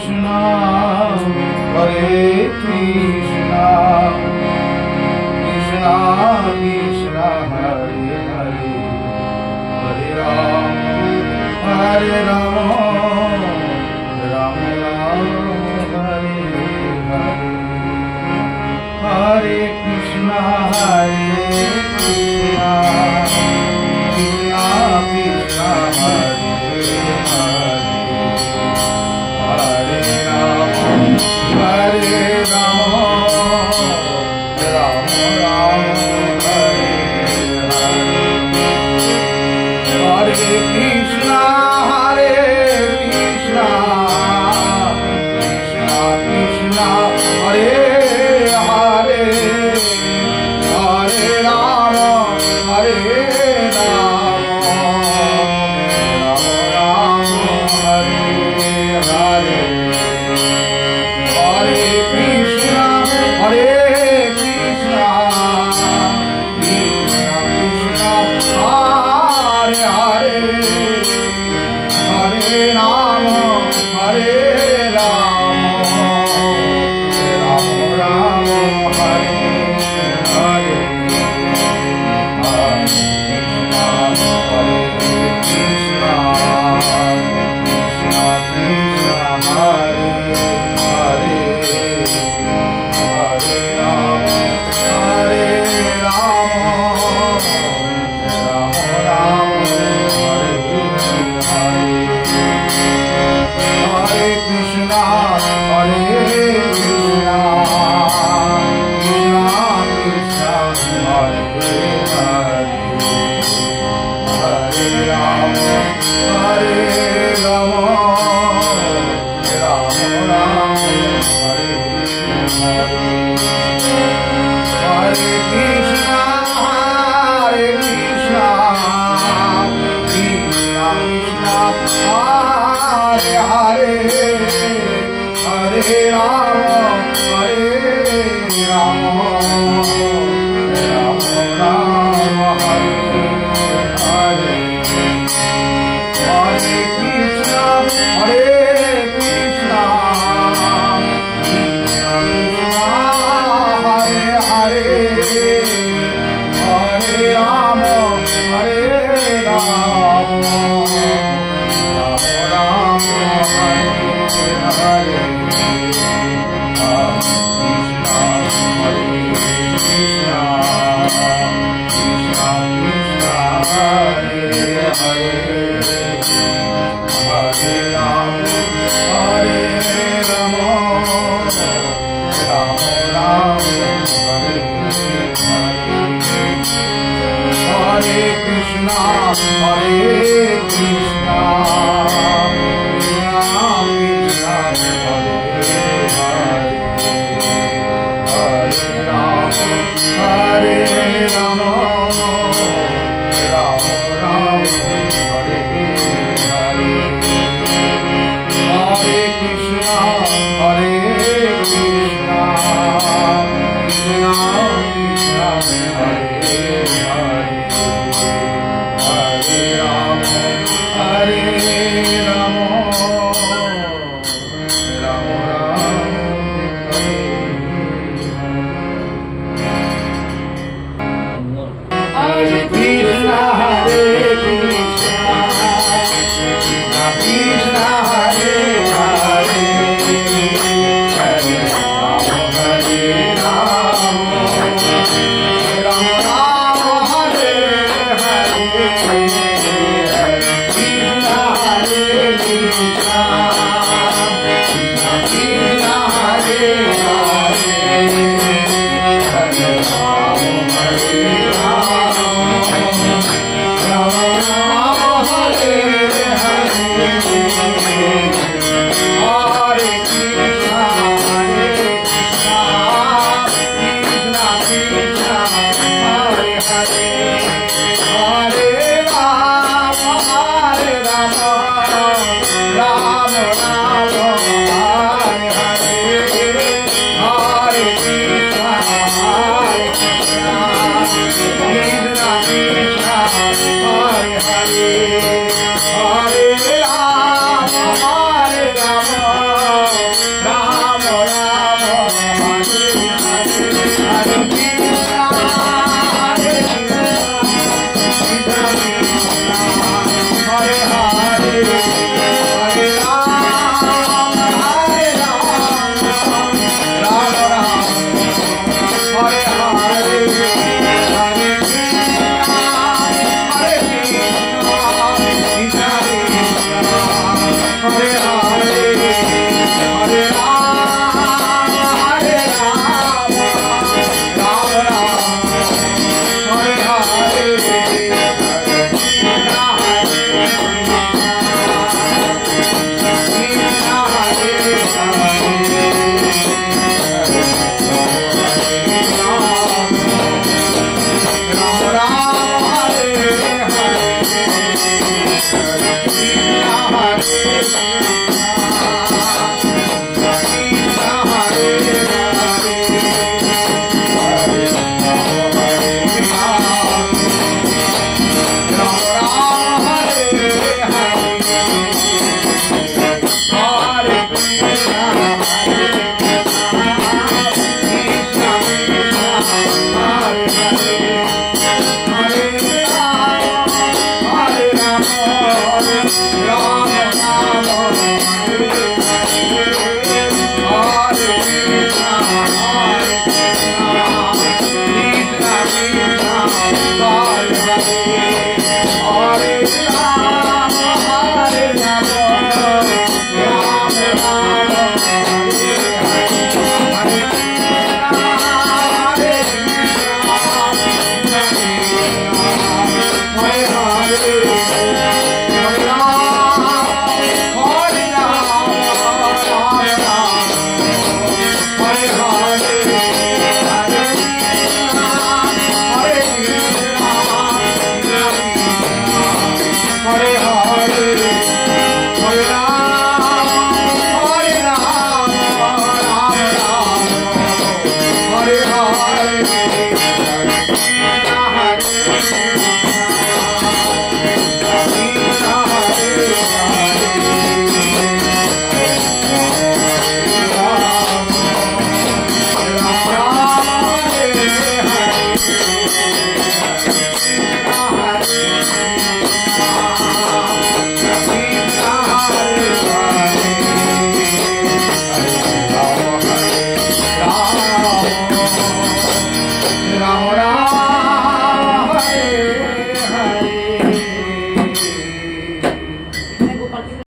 Krishna, Hare Krishna, Krishna Krishna, Hare Hare, Hare Rama, Hare Rama, Rama Rama, Hare Hare, Hare Krishna, Hare Krishna, Krishna Krishna, Hare Hare, Hare Rama, Hare Rama, Rama Rama, Hare Hare, Hare Krishna, Hare Krishna, Krishna Krishna, Hare Hare, Hare Rama, Hare Rama, Rama Rama, Hare Hare, Hare Krishna, Hare Krishna, Krishna Krishna, Hare Hare, Hare Rama, Hare Rama, Rama Rama, Hare Hare, Hare Krishna, Hare Krishna, Krishna Krishna, Hare Hare, Hare Rama, Hare Rama, Rama Rama, Hare Hare, Hare Krishna, Hare Krishna, Krishna Krishna, Hare Hare, Hare Rama, Hare Rama, Rama Rama, Hare Hare, Hare Krishna, Hare Krishna, Krishna Krishna, Hare Hare, Hare Rama, Hare Rama, Rama Rama, Hare Hare, Hare Krishna, Hare Krishna, Krishna Krishna, Hare Hare, Hare Rama, Hare Rama, Rama Rama, Hare Hare, Krishna, Hare Krishna, Krishna Krishna, Hare Hare, Hare Rama, Hare Rama, Rama Rama, Hare Hare, Hare Krishna, Hare Krishna, Krishna Krishna, Hare Hare, Hare Rama, Hare Rama, Rama Rama, Hare Hare, Hare Krishna, Hare Krishna, Krishna Krishna, Hare Hare, Hare Rama, Hare Rama, Rama Rama, Hare Krishna, Hare Krishna, Krishna Krishna,